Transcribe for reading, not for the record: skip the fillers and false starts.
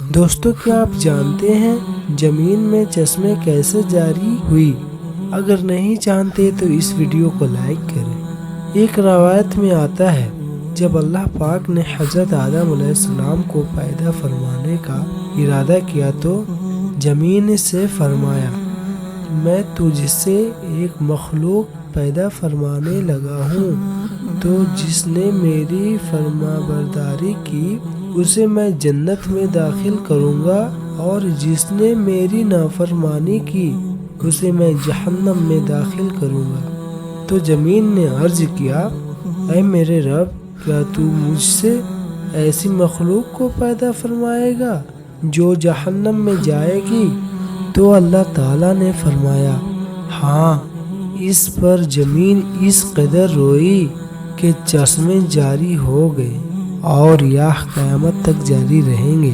दोस्तों, क्या आप जानते हैं जमीन में चश्मे कैसे जारी हुई? अगर नहीं जानते तो इस वीडियो को लाइक करें। एक रवायत में आता है, जब अल्लाह पाक ने हज़रत आदम अलैहिस्सलाम को पैदा फरमाने का इरादा किया तो जमीन से फरमाया, मैं तुझसे एक मखलूक पैदा फरमाने लगा हूँ, तो जिसने मेरी फरमाबरदारी की उसे मैं जन्नत में दाखिल करूँगा, और जिसने मेरी नाफरमानी की उसे मैं जहन्नम में दाखिल करूँगा। तो ज़मीन ने अर्ज़ किया, ऐ मेरे रब, क्या तू मुझसे ऐसी मखलूक को पैदा फरमाएगा जो जहन्नम में जाएगी? तो अल्लाह ताला ने फरमाया, हाँ। इस पर ज़मीन इस कदर रोई कि चश्मे जारी हो गए और यह क़यामत तक जारी रहेंगे।